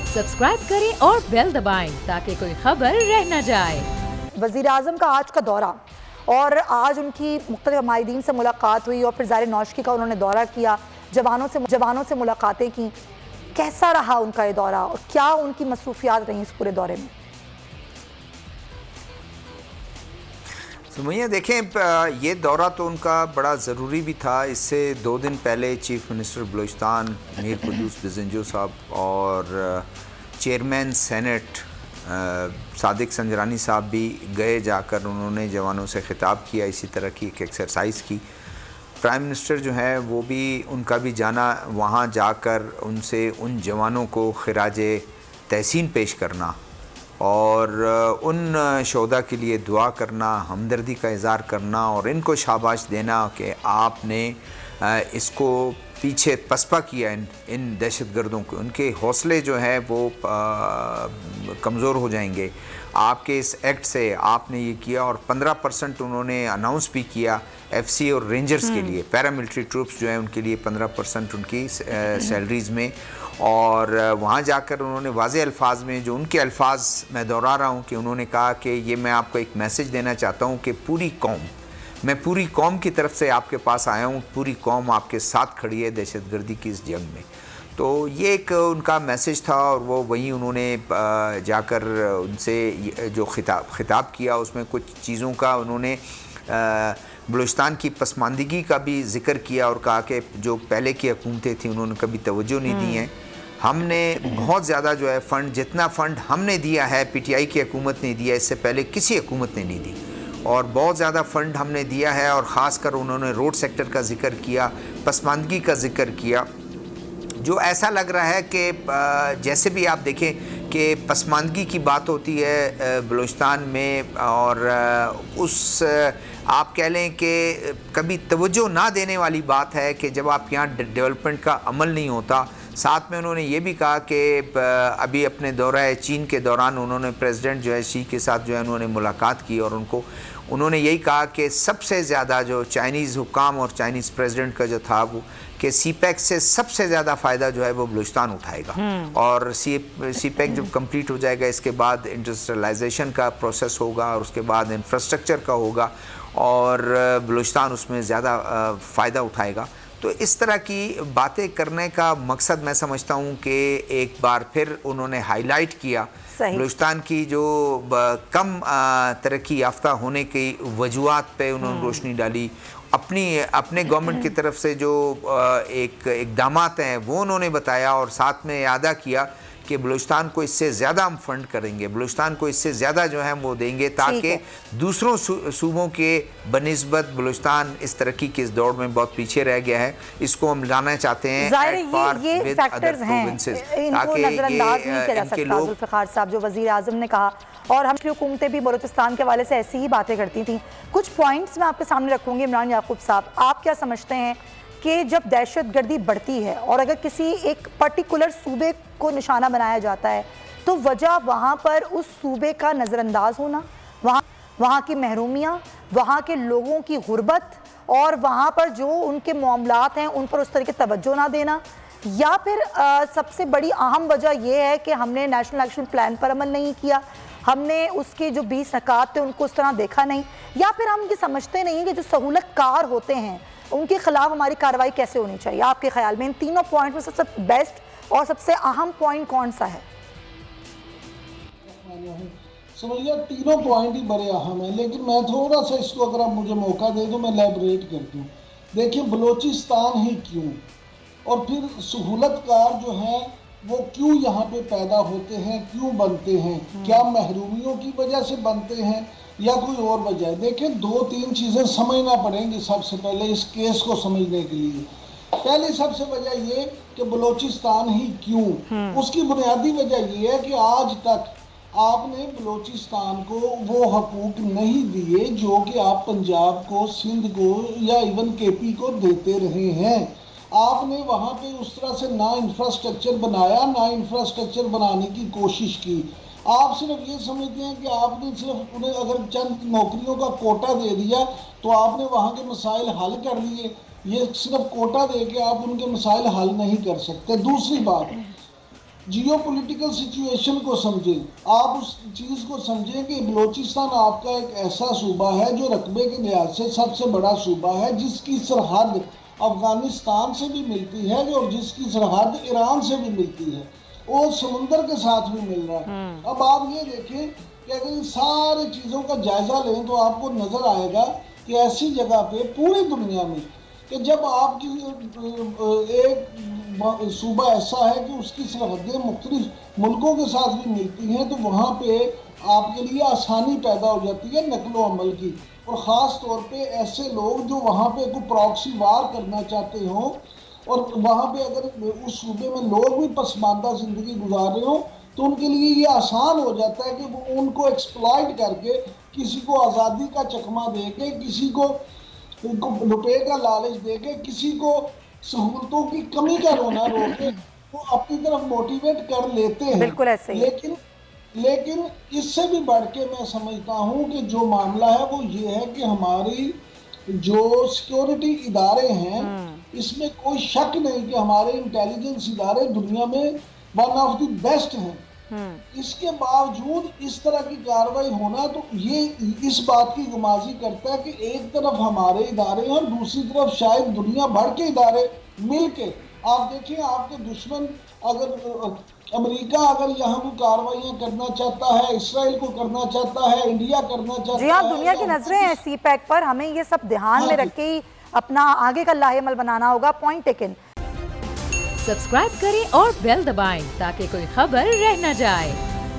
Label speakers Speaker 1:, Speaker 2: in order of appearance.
Speaker 1: Subscribe करें और bell दबाएं ताकि कोई खबर रह न जाए।
Speaker 2: वज़ीर आज़म का आज का दौरा और आज उनकी मुख्तलिफ माहिदीन से मुलाकात हुई और फिर ज़ाहिर नौशकी का उन्होंने दौरा किया, जवानों से मुलाकातें की। कैसा रहा उनका ये दौरा और क्या उनकी मसरूफियात रही इस पूरे दौरे में?
Speaker 3: सुमैया देखें, ये दौरा तो उनका बड़ा ज़रूरी भी था। इससे 2 दिन पहले चीफ़ मिनिस्टर बलूचिस्तान मीर कुद्दूस बिज़ंजो साहब और चेयरमैन सेनेट सादिक संजरानी साहब भी गए, जाकर उन्होंने जवानों से ख़िताब किया, इसी तरह की एक एक्सरसाइज की। प्राइम मिनिस्टर जो है वो भी, उनका भी जाना वहाँ जाकर उनसे उन जवानों को खिराज तहसीन पेश करना और उन शोहदा के लिए दुआ करना, हमदर्दी का इज़हार करना और इनको शाबाश देना कि आपने इसको पीछे पसपा किया इन दहशतगर्दों को। उनके हौसले जो है वो कमज़ोर हो जाएंगे आपके इस एक्ट से। आपने ये किया और 15% उन्होंने अनाउंस भी किया एफसी और रेंजर्स के लिए, पैरामिलिट्री ट्रूप्स जो है उनके लिए 15% उनकी सैलरीज़ में। और वहाँ जाकर उन्होंने वाज़े अल्फाज में, जो उनके अल्फाज मैं दोहरा रहा हूँ, कि उन्होंने कहा कि ये मैं आपको एक मैसेज देना चाहता हूँ कि मैं पूरी कौम की तरफ से आपके पास आया हूँ, पूरी कौम आपके साथ खड़ी है दहशतगर्दी की इस जंग में। तो ये एक उनका मैसेज था और वो वहीं उन्होंने जाकर उनसे जो खिताब किया उसमें कुछ चीज़ों का उन्होंने बलूचिस्तान की पसमानदगी का भी ज़िक्र किया और कहा कि जो पहले की हुकूमतें थी उन्होंने कभी तवज्जो नहीं दी हैं। हमने बहुत ज़्यादा जो है फ़ंड, जितना फ़ंड हमने दिया है पीटीआई की हुकूमत ने दिया, इससे पहले किसी हुकूमत ने नहीं दी, और बहुत ज़्यादा फ़ंड हमने दिया है। और ख़ास कर उन्होंने रोड सेक्टर का ज़िक्र किया, पसमानदगी का ज़िक्र किया, जो ऐसा लग रहा है कि जैसे भी आप देखें कि पसमानदगी की बात होती है बलूचिस्तान में, और उस आप कह लें कि कभी तवज्जो ना देने वाली बात है कि जब आप यहाँ डेवलपमेंट का अमल नहीं होता। साथ में उन्होंने ये भी कहा कि अभी अपने दौरा चीन के दौरान उन्होंने प्रेसिडेंट जो है शी के साथ जो है उन्होंने मुलाकात की और उन्होंने यही कहा कि सबसे ज़्यादा जो चाइनीज़ हुकाम और चाइनीज़ प्रेसिडेंट का जो था वो कि सीपैक से सबसे ज़्यादा फ़ायदा जो है वो बलूचिस्तान उठाएगा। और सीपैक जब कंप्लीट हो जाएगा इसके बाद इंडस्ट्रियलाइजेशन का प्रोसेस होगा और उसके बाद इंफ्रास्ट्रक्चर का होगा और बलूचिस्तान उसमें ज़्यादा फ़ायदा उठाएगा। तो इस तरह की बातें करने का मकसद मैं समझता हूँ कि एक बार फिर उन्होंने हाईलाइट किया बलूचिस्तान की जो कम तरक्की याफ्ता होने की वजूहात पे उन्होंने रोशनी डाली। अपने गवर्नमेंट की तरफ से जो एक इक़दामात हैं वो उन्होंने बताया और साथ में यादा किया कि बलूचिस्तान को इससे ज़्यादा हम फंड करेंगे, बलूचिस्तान को इससे ज़्यादा जो है वो देंगे ताकि दूसरों सूबों के बनिस्बत बलूचिस्तान इस तरक्की की इस दौड़ में बहुत पीछे रह गया है। इसको हम लाना चाहते हैं
Speaker 2: ये फैक्टर्स हैं, इनको नजरअंदाज नहीं किया जा सकता। जुल्फ़िकार साहब, जो वज़ीर आज़म ने कहा, और हम हुकूमतें भी बलूचिस्तान के हवाले से ऐसी ही बातें करती थी। कुछ पॉइंट्स मैं आपके सामने रखूँगी। इमरान याकूब साहब, आप क्या समझते हैं कि जब दहशतगर्दी बढ़ती है और अगर किसी एक पर्टिकुलर सूबे को निशाना बनाया जाता है तो वजह वहाँ पर उस सूबे का नज़रअंदाज होना, वहाँ की महरूमियाँ, वहाँ के लोगों की गुर्बत और वहाँ पर जो उनके मामलात हैं उन पर उस तरह की तवज्जो ना देना, या फिर सबसे बड़ी अहम वजह यह है कि हमने नेशनल एक्शन प्लान पर अमल नहीं किया, हमने उसके जो 20 नकात थे उनको उस तरह देखा नहीं, या फिर हम ये समझते नहीं कि जो सहूलत कार होते हैं उनके खिलाफ हमारी कार्रवाई कैसे होनी चाहिए? आपके ख्याल में इन तीनों पॉइंट में सबसे बेस्ट और सबसे अहम पॉइंट कौन सा है?
Speaker 4: समझिए तीनों पॉइंट ही बड़े अहम हैं, लेकिन मैं थोड़ा सा इसको, अगर आप मुझे मौका दे दो, मैं एलैबोरेट कर दूँ। देखिए बलूचिस्तान ही क्यों, और फिर सहूलतकार जो हैं वो क्यों यहाँ पे पैदा होते हैं, क्यों बनते हैं, क्या महरूमियों की वजह से बनते हैं या कोई और वजह है? देखिए 2-3 चीज़ें समझना पड़ेंगी सबसे पहले इस केस को समझने के लिए। पहली सबसे वजह ये कि बलूचिस्तान ही क्यों, उसकी बुनियादी वजह ये है कि आज तक आपने बलूचिस्तान को वो हकूक नहीं दिए जो कि आप पंजाब को, सिंध को या इवन केपी को देते रहे हैं। आपने वहाँ पे उस तरह से ना इंफ्रास्ट्रक्चर बनाया, ना इंफ्रास्ट्रक्चर बनाने की कोशिश की। आप सिर्फ ये समझते हैं कि आपने सिर्फ उन्हें अगर चंद नौकरियों का कोटा दे दिया तो आपने वहाँ के मसाइल हल कर लिए। ये सिर्फ कोटा दे के आप उनके मसाइल हल नहीं कर सकते। दूसरी बात, जियो पॉलिटिकल सिचुएशन को समझें, आप उस चीज़ को समझें कि बलूचिस्तान आपका एक ऐसा सूबा है जो रकबे के लिहाज से सबसे बड़ा सूबा है, जिसकी सरहद अफगानिस्तान से भी मिलती है और जिसकी सरहद ईरान से भी मिलती है, और समुंदर के साथ भी मिल रहा है। अब आप ये देखें कि अगर इन सारी चीज़ों का जायज़ा लें तो आपको नज़र आएगा कि ऐसी जगह पे पूरी दुनिया में कि जब आपकी एक सूबा ऐसा है कि उसकी सरहदें मुख्तलिफ मुल्कों के साथ भी मिलती हैं, तो वहाँ पे आपके लिए आसानी पैदा हो जाती है नकलो अमल की। और ख़ास तौर पे ऐसे लोग जो वहाँ पे कोई प्रॉक्सी वार करना चाहते हों और वहाँ पे अगर उस सूबे में लोग भी पसमानदा ज़िंदगी गुजार रहे हों, तो उनके लिए ये आसान हो जाता है कि वो उनको एक्सप्लॉइट करके किसी को आज़ादी का चकमा दे के, किसी को रुपए का लालच दे के, किसी को सहूलतों की कमी का रोना रोके वो अपनी तरफ मोटिवेट कर लेते हैं।
Speaker 2: बिल्कुल ऐसे ही।
Speaker 4: लेकिन इससे भी बढ़ के मैं समझता हूँ कि जो मामला है वो ये है कि हमारी जो सिक्योरिटी इदारे हैं, इसमें कोई शक नहीं कि हमारे इंटेलिजेंस इदारे दुनिया में वन ऑफ द बेस्ट हैं। इसके बावजूद इस तरह की कार्रवाई होना तो ये इस बात की गुमाजी करता है कि एक तरफ हमारे इदारे हैं और दूसरी तरफ शायद दुनिया भर के इदारे मिलके, आप देखिए आपके दुश्मन अगर अमेरिका अगर यहाँ कोई कार्रवाइयाँ करना चाहता है, इसराइल को करना चाहता है, इंडिया करना चाहता है।
Speaker 2: जी हाँ, दुनिया की नजरें हैं CPEC पर, हमें ये सब ध्यान में रख के ही अपना आगे का लाहेमल बनाना होगा। Point taken.
Speaker 1: सब्सक्राइब करें और बेल दबाएं ताकि कोई खबर रह न जाए।